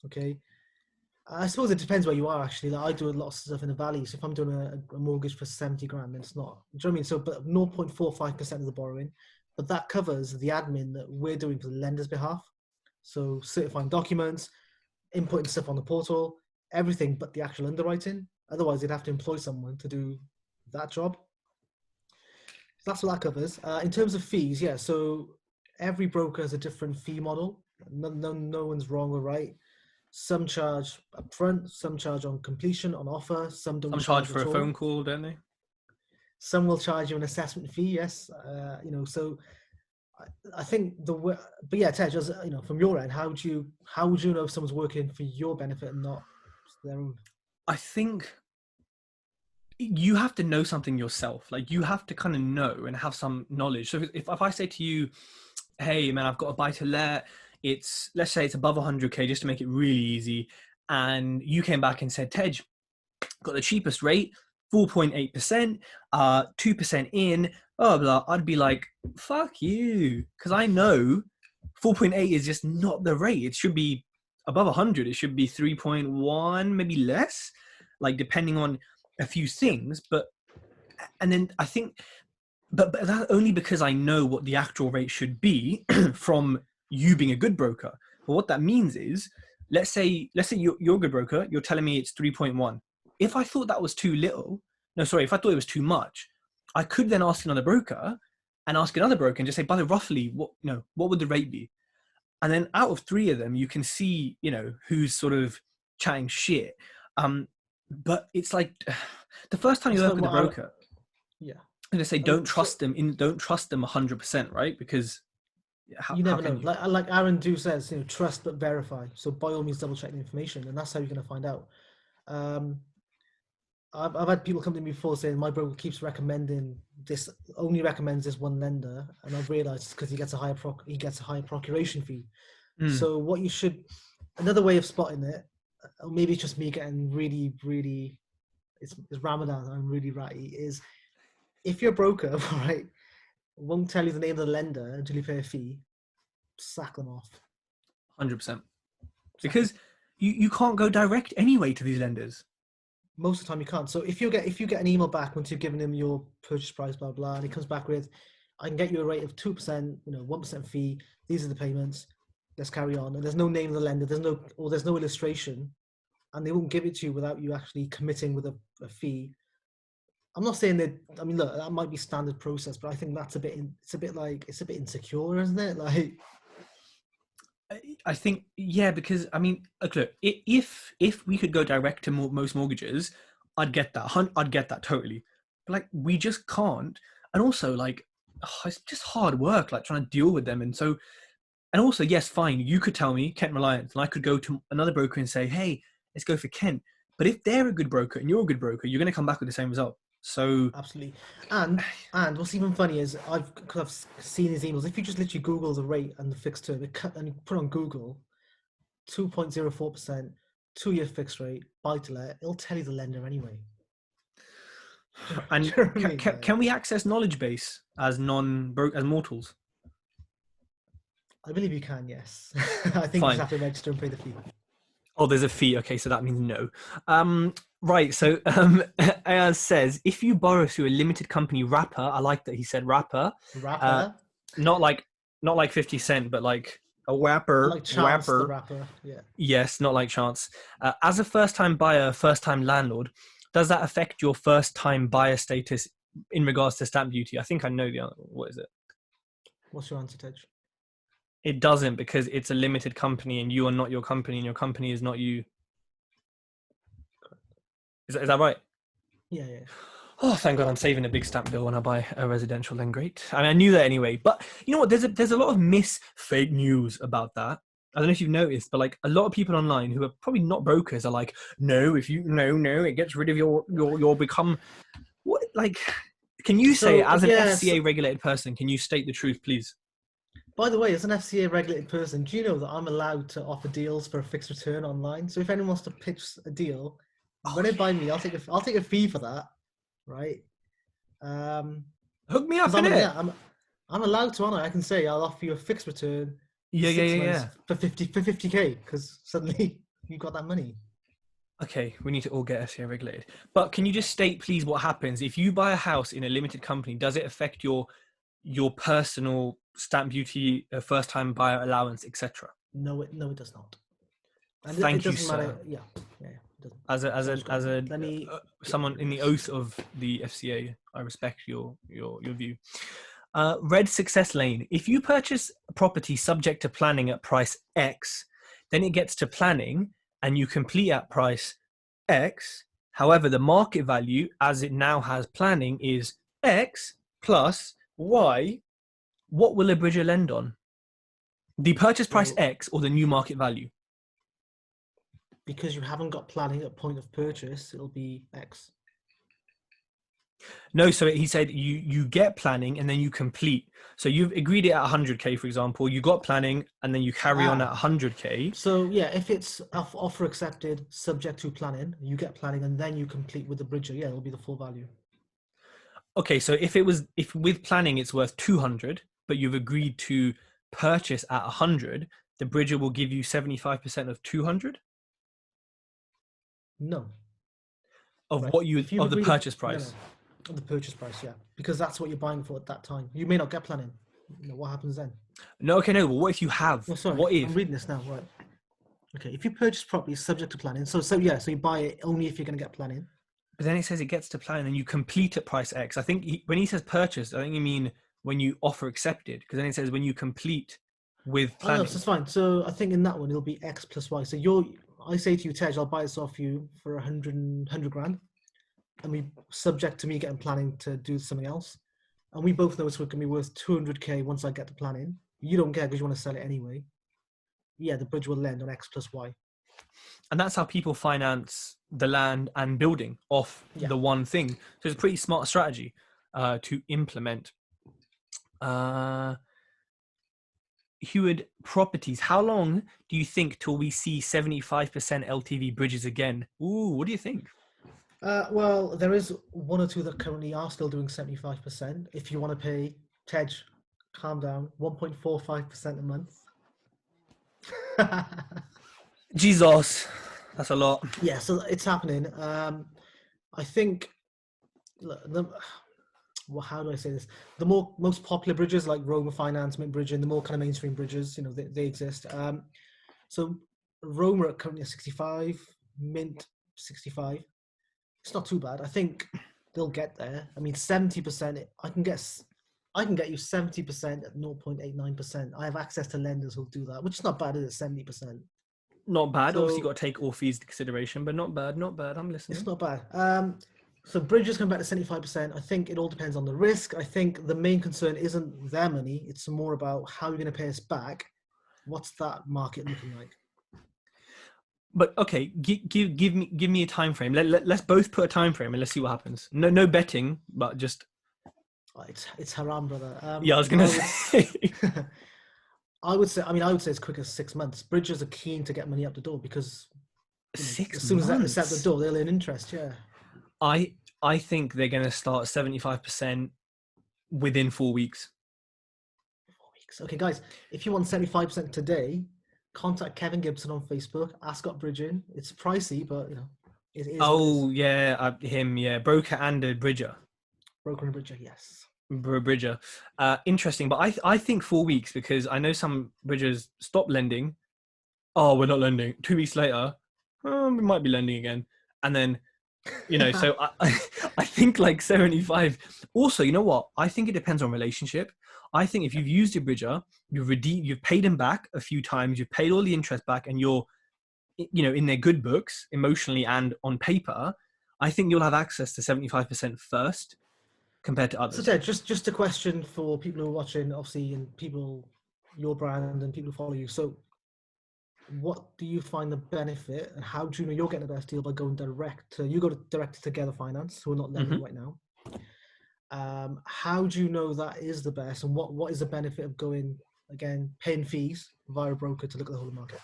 Okay, I suppose it depends where you are actually. Like I do a lot of stuff in the valley, so if I'm doing a mortgage for 70 grand, then it's not. Do you know what I mean? So, but 0.45% of the borrowing, but that covers the admin that we're doing for the lender's behalf. So certifying documents, inputting stuff on the portal, everything but the actual underwriting. Otherwise, they'd have to employ someone to do that job. So that's what that covers. In terms of fees, yeah. So every broker has a different fee model. No one's wrong or right. Some charge upfront, some charge on completion, on offer, some don't Some charge charge for at a phone all. call, don't they? Some will charge you an assessment fee, yes. So I think but yeah, Tej, from your end, how would you know if someone's working for your benefit and not their own? I think you have to know something yourself. Like you have to kind of know and have some knowledge. So if I say to you, hey man, I've got a buy to let, let's say it's above 100k just to make it really easy, and you came back and said, Tej, got the cheapest rate, 4.8%, 2% in, blah blah, I'd be like, fuck you, because I know 4.8 is just not the rate. It should be above 100, it should be 3.1, maybe less, like depending on a few things. And then I think, but that's only because I know what the actual rate should be from you being a good broker. But what that means is, let's say you're a good broker, you're telling me it's 3.1. If I thought that was too little, no, sorry, if I thought it was too much, I could then ask another broker and just say, by the roughly, what would the rate be? And then out of three of them, you can see, who's sort of chatting shit. But it's like the first time you work with a broker, yeah, I'm gonna say don't trust them 100%, right? Because you never know. Like Aaron Do says, trust but verify. So by all means, double check the information, and that's how you're going to find out. I've had people come to me before saying my broker keeps recommending this, only recommends this one lender, and I've realised it's because he gets a higher procuration fee. So what you should, another way of spotting it, or maybe it's just me getting really, really, it's Ramadan, I'm really ratty, is if your broker, right, won't tell you the name of the lender until you pay a fee, sack them off. 100%. Because you can't go direct anyway to these lenders. Most of the time you can't. So if you get an email back once you've given him your purchase price, blah blah, and he comes back with, I can get you a rate of 2%, 1% fee. These are the payments. Let's carry on. And there's no name of the lender. There's no illustration, and they won't give it to you without you actually committing with a fee. I'm not saying that. I mean, look, that might be standard process, but I think that's it's a bit insecure, isn't it? Like, I think, yeah, because I mean, look, if we could go direct to most mortgages, I'd get that totally. But like, we just can't. And also, like, it's just hard work, like trying to deal with them. And also, yes, fine, you could tell me Kent Reliance, and I could go to another broker and say, hey, let's go for Kent. But if they're a good broker and you're a good broker, you're going to come back with the same result. So absolutely. And what's even funny is I've seen these emails. If you just literally Google the rate and the fixed term, and you put on Google 2.04%, 2-year fixed rate, buy to let, it'll tell you the lender anyway. And can we access knowledge base as mortals? I believe you can, yes. I think you just have to register and pay the fee. Oh, there's a fee. Okay, so that means no. Right, so Ayaz says, if you borrow through a limited company wrapper, I like that he said wrapper. Not like 50 Cent, but like a wrapper. Like Chance the rapper, yeah. Yes, not like Chance. As a first-time buyer, first-time landlord, does that affect your first-time buyer status in regards to stamp duty? I think I know the answer. What is it? What's your answer, Tej? It doesn't, because it's a limited company and you are not your company and your company is not you. Is that right? Yeah. Oh, thank God, I'm saving a big stamp bill when I buy a residential, then great. I mean, I knew that anyway. But you know what? There's a lot of fake news about that. I don't know if you've noticed, but like a lot of people online who are probably not brokers are like, no, if you no, it gets rid of your become what, like, can you say as an FCA regulated person, can you state the truth, please? By the way, as an FCA regulated person, do you know that I'm allowed to offer deals for a fixed return online? So if anyone wants to pitch a deal, run it by me. I'll take a fee for that, right? Hook me up in it. Yeah, I'm allowed to, aren't I? I can say I'll offer you a fixed return. Yeah. For 50K, because suddenly you've got that money. Okay, we need to all get FCA regulated. But can you just state, please, what happens if you buy a house in a limited company? Does it affect your personal stamp duty, first-time buyer allowance, etc.? No, it does not. And Thank you, doesn't sir. matter. Yeah. Someone in the oath of the FCA, I respect your view. Red Success Lane. If you purchase a property subject to planning at price X, then it gets to planning and you complete at price X. However, the market value as it now has planning is X plus Y. What will a bridger lend on? The purchase price X or the new market value? Because you haven't got planning at point of purchase, it'll be X. No, so he said you get planning and then you complete. So you've agreed it at 100K, for example. You got planning and then you carry on at 100K. So yeah, if it's offer accepted, subject to planning, you get planning and then you complete with the bridger. Yeah, it'll be the full value. Okay, so if with planning it's worth 200, but you've agreed to purchase at 100, the bridger will give you 75% of 200 No. of Right. what you If you've of the agreed a, purchase no, no, price. of the purchase price, yeah, because that's what you're buying for at that time. You may not get planning. What happens then? No, okay, no. But what if you have? Oh, sorry, What I'm if? reading this now. Right. Okay. If you purchase property subject to planning, so yeah, so you buy it only if you're going to get planning. But then it says it gets to plan and you complete at price X. I think when he says purchase, I think you mean when you offer accepted, because then it says when you complete with Oh no, so planning. it's fine. So I think in that one it'll be X plus Y. So I say to you, Tej, I'll buy this off you for 100 grand, and we subject to me getting planning to do something else, and we both know it's going to be worth 200k once I get the planning. You don't care because you want to sell it anyway. Yeah, the bridge will lend on X plus Y. And that's how people finance the land and building off Yeah. the one thing. So it's a pretty smart strategy to implement. Heward Properties, how long do you think till we see 75% LTV bridges again? Ooh, what do you think? Well, there is one or two that currently are still doing 75%. If you want to pay, Tej, calm down, 1.45% a month. Jesus, that's a lot. Yeah, so it's happening. I think well, how do I say this? The most popular bridges like Roma Finance, Mint Bridge, and the more kind of mainstream bridges, they exist. So Roma are currently at 65, Mint 65. It's not too bad. I think they'll get there. I mean, 70%. I can get you 70% at 0.89%. I have access to lenders who'll do that, which is not bad, is it? 70%. Not bad. Obviously, you So got to take all fees into consideration, but not bad. Not bad. I'm listening. it's not bad. So bridges come back to 75%. I think it all depends on the risk. I think the main concern isn't their money. It's more about how you're going to pay us back. What's that market looking like? But okay, give me a time frame. Let's both put a time frame and let's see what happens. No betting, but just Oh, it's haram, brother. yeah. I was gonna say I would say. I mean, I would say as quick as 6 months. Bridges are keen to get money up the door because six as soon as they set the months. door, they'll earn interest. Yeah. I think they're gonna start 75% within 4 weeks. 4 weeks. Okay, guys, if you want 75% today, contact Kevin Gibson on Facebook. Ask up bridging. It's pricey, but it is what it is. Oh yeah, him, yeah, broker and a bridger. Broker and bridger, yes. Bridger. Interesting, but I think 4 weeks because I know some bridgers stop lending. Oh, we're not lending. 2 weeks later, we might be lending again, and then so I think like 75. Also, you know what? I think it depends on relationship. I think if you've used your bridger, you've paid him back a few times, you've paid all the interest back, and you're in their good books emotionally and on paper, I think you'll have access to 75% first compared to So others. Ted, just a question for people who are watching, obviously, and people, your brand and people who follow you. So what do you find the benefit and how do you know you're getting the best deal by going direct to, you go to direct to Together Finance, who are not lending right now. How do you know that is the best and what is the benefit of going, again, paying fees via a broker to look at the whole market?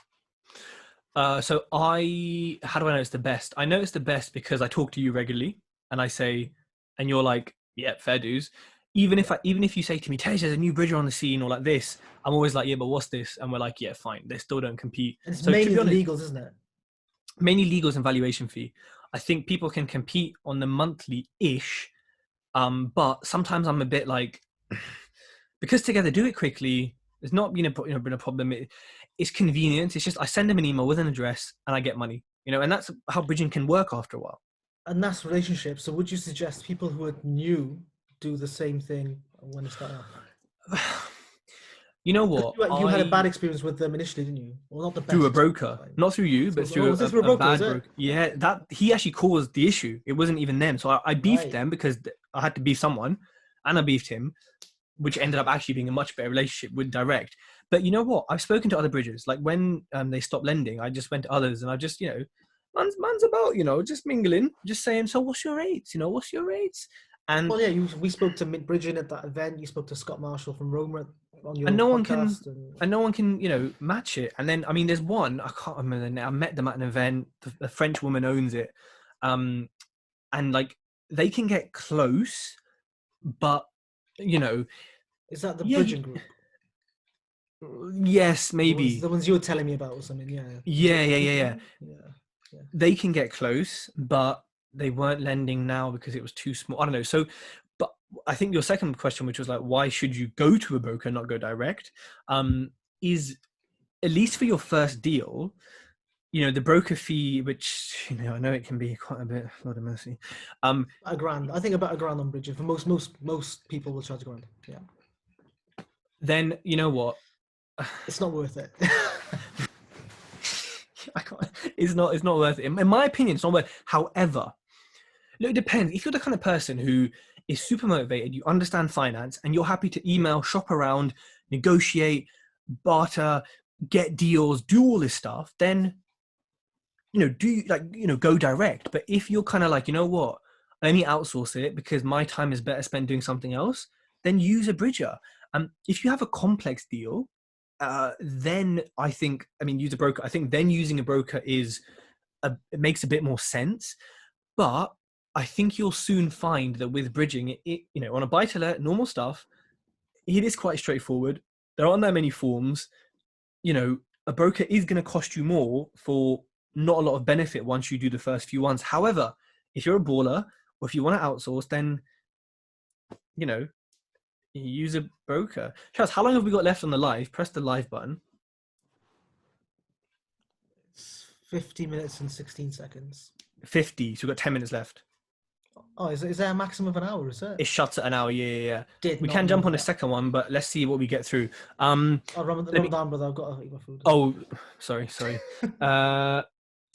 So how do I know it's the best? I know it's the best because I talk to you regularly and I say, and you're like, yeah, fair dues. Even if you say to me, Tej, there's a new bridger on the scene or like this, I'm always like, yeah, but what's this? And we're like, yeah, fine. They still don't compete. And it's So to mainly be the honest, legals, isn't it? mainly legals and valuation fee. I think people can compete on the monthly-ish, but sometimes I'm a bit like, because Together do it quickly. It's not been a problem. It's convenient. It's just I send them an email with an address and I get money. And that's how bridging can work after a while. And that's relationships. So would you suggest people who are new do the same thing when they start off? You know what? You had a bad experience with them initially, didn't you? Well, not the Through a best. broker, not through you, but through Was this through a a broker? Was bad it? broker. Yeah, that he actually caused the issue. It wasn't even them. So I beefed Right. them because I had to beef someone, and I beefed him, which ended up actually being a much better relationship with direct. But you know what? I've spoken to other bridgers. Like when they stopped lending, I just went to others and I just, man's about, just mingling, just saying, so what's your rates? What's your rates? And Well, yeah, we spoke to Mint Bridging at that event. You spoke to Scott Marshall from Roma on your and no one can podcast. and no one can match it. And then I mean there's one, I can't remember the name. I met them at an event. The French woman owns it, and like they can get close, but Is that the yeah, Bridging Group? Yes, maybe. The ones you were telling me about or something. Yeah. Yeah, Untitled yeah, yeah, people. yeah. Yeah. Yeah. They can get close, but they weren't lending now because it was too small. I don't know. So, but I think your second question, which was like, why should you go to a broker, not go direct, is at least for your first deal, the broker fee, which, I know it can be quite a bit, Lord of mercy. £1,000. I think about £1,000 on bridging. For most people will charge £1,000. Yeah. Then you know what? It's not worth it. I can't, it's not worth it. In my opinion, it's not worth it. However, look, it depends. If you're the kind of person who is super motivated, you understand finance, and you're happy to email, shop around, negotiate, barter, get deals, do all this stuff, then go direct. But if you're kind of like, you know what, I only outsource it because my time is better spent doing something else, then use a bridger. If you have a complex deal, then use a broker. I think then using a broker it makes a bit more sense. But I think you'll soon find that with bridging, on a buy-to-let, normal stuff, it is quite straightforward. There aren't that many forms. A broker is going to cost you more for not a lot of benefit once you do the first few ones. However, if you're a baller or if you want to outsource, then, you use a broker. Charles, how long have we got left on the live? Press the live button. It's 50 minutes and 16 seconds. 50. So we've got 10 minutes left. Oh, is there a maximum of an hour? Is it? It shuts at an hour. Yeah. Did We not can know jump on a that. second one, but let's see what we get through. Ramadan, brother. I've got to eat my food. Oh, sorry.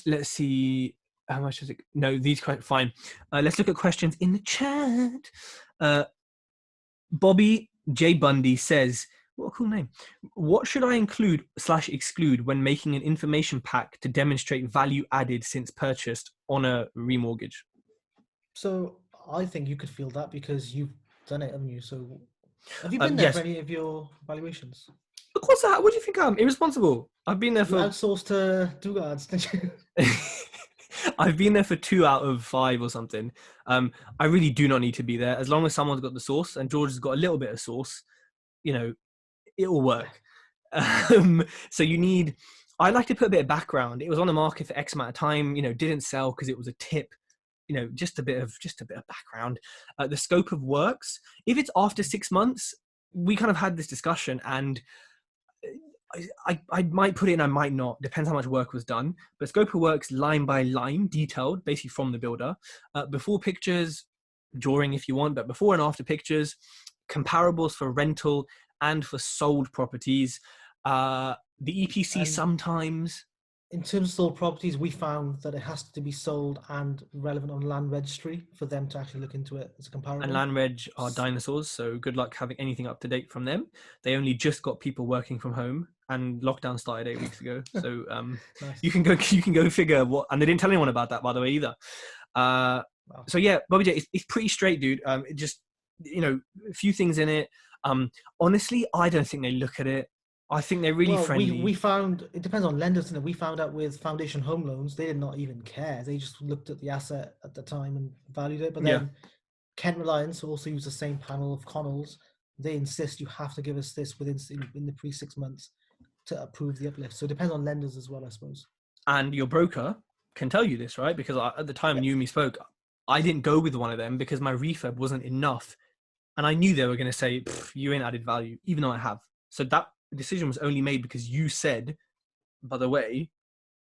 Let's see. How much is it? No, these quite fine. Let's look at questions in the chat. Bobby J. Bundy says, what a cool name. What should I include/exclude when making an information pack to demonstrate value added since purchased on a remortgage? So I think you could feel that because you've done it, haven't you? So have you been there for Yes. any of your valuations? Of course. What do you think I'm irresponsible? I've been there You for outsourced to Dugard's, didn't you? I've been there for 2 out of 5 or something. I really do not need to be there. As long as someone's got the sauce and George has got a little bit of sauce, it will work. So I like to put a bit of background. It was on the market for X amount of time, didn't sell because it was a tip, just a bit of background. The scope of works, if it's after 6 months, we kind of had this discussion, and I might put it in, I might not, depends how much work was done. But scope of works, line by line, detailed, basically from the builder. Before pictures, drawing if you want, but before and after pictures, comparables for rental and for sold properties. The EPC And sometimes. in terms of sold properties, we found that it has to be sold and relevant on land registry for them to actually look into it as a comparable. And land reg are dinosaurs, so good luck having anything up to date from them. They only just got people working from home, and lockdown started 8 weeks ago. So Nice. you can go figure what. And they didn't tell anyone about that, by the way, either. Wow. So yeah, Bobby J, it's pretty straight, dude. It just a few things in it. Honestly, I don't think they look at it. I think they're really friendly. We found, it depends on lenders, and we found out with Foundation Home Loans, they did not even care. They just looked at the asset at the time and valued it. But then Kent Reliance also use the same panel of Connells. They insist you have to give us this in the pre-6 months to approve the uplift. So it depends on lenders as well, I suppose. And your broker can tell you this, right? Because at the time you and me spoke, I didn't go with one of them because my refurb wasn't enough. And I knew they were going to say, you ain't added value, even though I have. So that decision was only made because you said, by the way,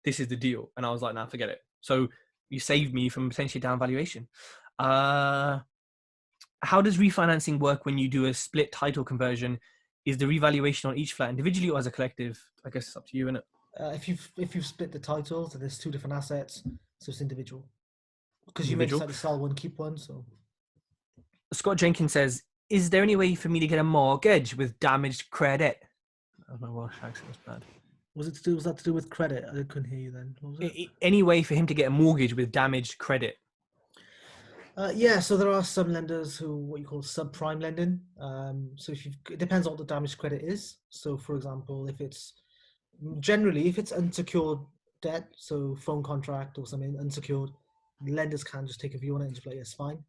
this is the deal. And I was like, nah, forget it. So you saved me from potentially down valuation. How does refinancing work when you do a split title conversion? Is the revaluation on each flat individually or as a collective? I guess it's up to you, isn't it? If you've split the titles, there's 2 different assets, so it's individual. Because you may decide to sell one, keep one. So Scott Jenkins says, is there any way for me to get a mortgage with damaged credit? I don't know why accent was bad. Was that to do with credit? I couldn't hear you then. What was it? Any way for him to get a mortgage with damaged credit? Yeah, so there are some lenders who what you call subprime lending. So it depends on what the damaged credit is. So for example, if it's unsecured debt, so phone contract or something unsecured, lenders can just take a view on it and just be like, yes, fine.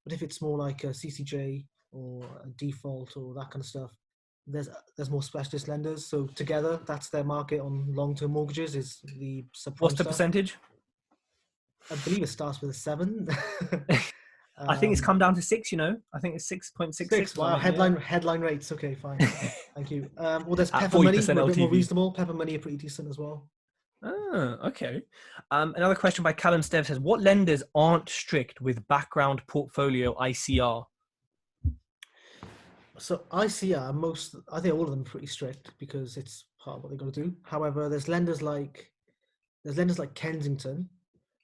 But if it's more like a CCJ or a default or that kind of stuff, there's more specialist lenders. So together, that's their market on long-term mortgages, is the subprime What's the stuff. percentage? I believe it starts with a 7. I think it's come down to 6. I think it's 6.66. 6. Wow, headline rates. Okay, fine. Thank you. Well, there's At Pepper Money, 40% who are a bit more LTV. reasonable. Pepper Money are pretty decent as well. Ah, okay. Another question by Callum Stev says, what lenders aren't strict with background portfolio ICR? So ICR, I think all of them are pretty strict because it's part of what they got to do. However, there's lenders like Kensington.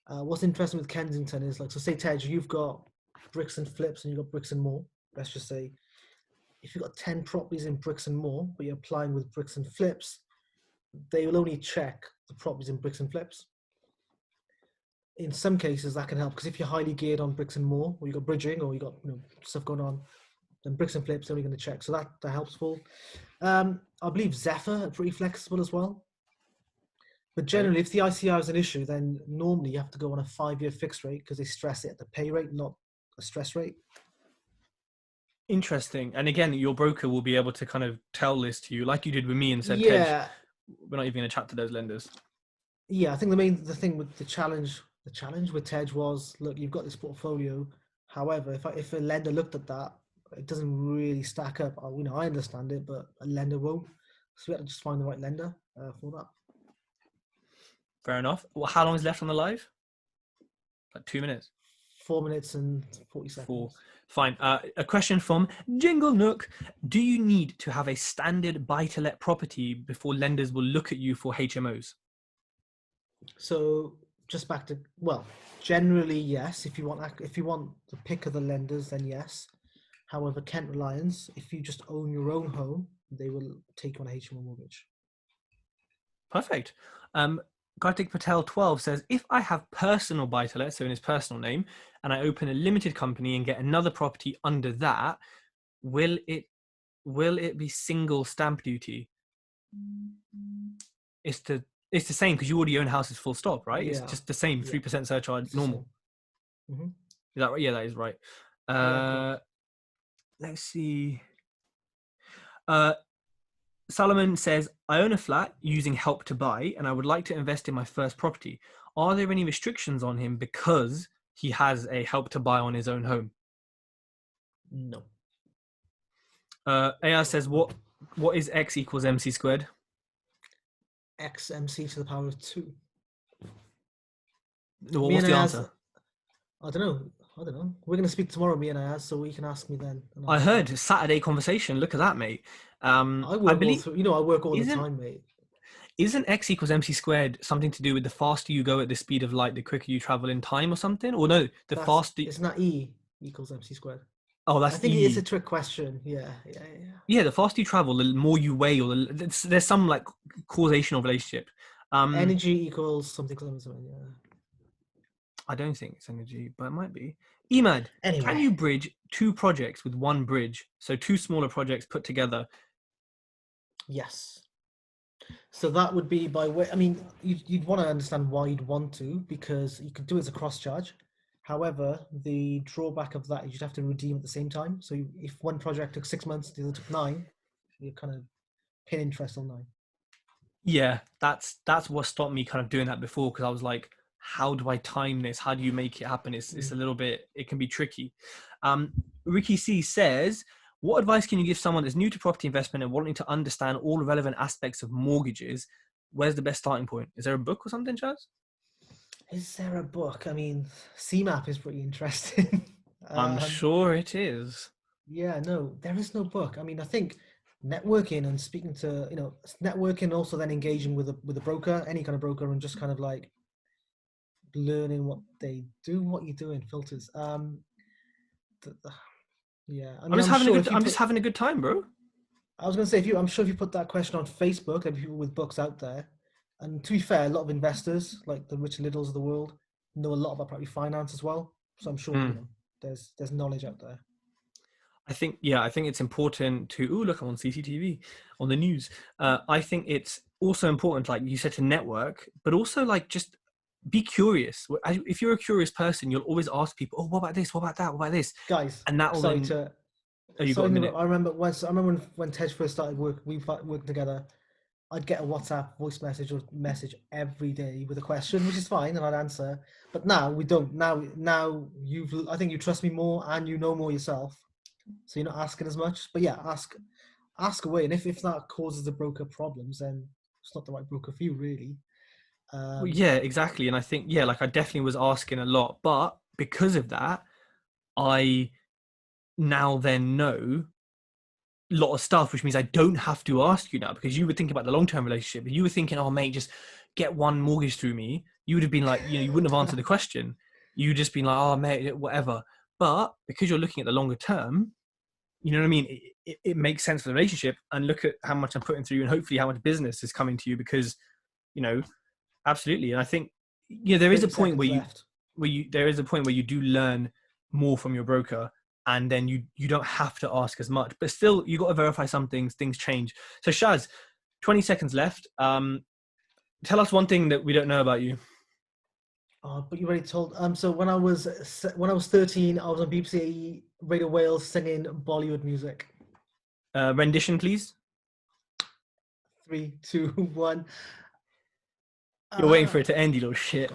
What's interesting with Kensington is like, so say Tej, you've got bricks and flips and you've got bricks and more. Let's just say if you've got 10 properties in bricks and more, but you're applying with bricks and flips, they will only check the properties in bricks and flips. In some cases, that can help because if you're highly geared on bricks and more, or you got bridging, or you got stuff going on, then bricks and flips are only going to check. So that helps full. I believe Zephyr are pretty flexible as well. But generally, if the ICR is an issue, then normally you have to go on a 5-year fixed rate because they stress it at the pay rate, not a stress rate. Interesting. And again, your broker will be able to kind of tell this to you, like you did with me, and said, Yeah, Tej, we're not even going to chat to those lenders. yeah. I think the thing with the challenge with Tej was, look, you've got this portfolio. However, if a lender looked at that, it doesn't really stack up. I understand it, but a lender won't. So we had to just find the right lender for that. Fair enough. Well, how long is left on the live? Like 2 minutes. 4 minutes and 40 seconds. 4. Fine. A question from Jingle Nook. Do you need to have a standard buy-to-let property before lenders will look at you for HMOs? So just back to, well, generally, yes. If you want the pick of the lenders, then yes. However, Kent Reliance, if you just own your own home, they will take you on a HMO mortgage. Perfect. Kartik Patel 12 says, if I have personal buy-to-let, so in his personal name, and I open a limited company and get another property under that, will it be single stamp duty? It's the same because you already own houses full stop, right? Yeah. It's just the same, 3% surcharge, normal. Mm-hmm. Is that right? Yeah, that is right. Let's see. Solomon says, I own a flat using Help to Buy and I would like to invest in my first property. Are there any restrictions on him because he has a Help to Buy on his own home? No. AR says, what is X equals MC squared? X MC to the power of 2. What's the answer? I don't know. We're going to speak tomorrow, me and Ayaz, so you can ask me then. I heard Saturday conversation. Look at that, mate. I work all the time, mate. Isn't X equals MC squared something to do with the faster you go at the speed of light, the quicker you travel in time or something? Or no, faster... It's not E equals MC squared. Oh, that's I think E. it's a trick question. Yeah. Yeah, the faster you travel, the more you weigh, or there's some like causational relationship. Energy equals something. Yeah. I don't think it's energy, but it might be. Emad, anyway. Can you bridge 2 projects with 1 bridge? So 2 smaller projects put together? Yes. So that would be by way. I mean, you'd want to understand why you'd want to, because you could do it as a cross charge. However, the drawback of that is you'd have to redeem at the same time. So if one project took 6 months, the other took 9, you're kind of paying interest on 9. Yeah, that's what stopped me kind of doing that before, because I was like, how do I time this? How do you make it happen? It's a little bit, it can be tricky. Ricky C says, what advice can you give someone that's new to property investment and wanting to understand all the relevant aspects of mortgages? Where's the best starting point? Is there a book or something, Chaz? Is there a book? I mean, CMAP is pretty interesting. I'm sure it is. Yeah, no, there is no book. I mean, I think networking and speaking to, networking, also then engaging with a broker, any kind of broker, and just kind of like learning what they do, what you do in filters. Yeah, I mean, I'm just having a good time, bro. I was going to say, I'm sure if you put that question on Facebook, there'll be people with books out there. And to be fair, a lot of investors, like the Richard Littles of the world, know a lot about property finance as well. So I'm sure there's knowledge out there. I think it's important to, look, I'm on CCTV, on the news. I think it's also important, like you said, to network, but also like just be curious. If you're a curious person, you'll always ask people, what about this? What about that? What about this? Guys, and that will Oh, you So got a minute. I remember when Tej first started working together. I'd get a WhatsApp voice message or message every day with a question, which is fine, and I'd answer. But now we don't. Now I think you trust me more, and you know more yourself, so you're not asking as much. But yeah, ask away, and if that causes the broker problems, then it's not the right broker for you, really. Well, Um, yeah, exactly. And I think, yeah, like I definitely was asking a lot, but because of that, I now then know a lot of stuff, which means I don't have to ask you now, because you would think about the long-term relationship. If you were thinking, oh, mate, just get one mortgage through me, you would have been like, you wouldn't have answered the question. You'd just been like, oh, mate, whatever. But because you're looking at the longer term, you know what I mean? It makes sense for the relationship. And look at how much I'm putting through you, and hopefully how much business is coming to you because, you know, absolutely. And I think, there is a 30 point seconds left. there is a point where you do learn more from your broker, and then you don't have to ask as much, but still you got to verify some things change. So Shaz, 20 seconds left. Tell us one thing that we don't know about you. Oh, but you already told. So when I was 13, I was on BBC Radio Wales singing Bollywood music. Rendition, please. 3, 2, 1. You're waiting for it to end, you little shit.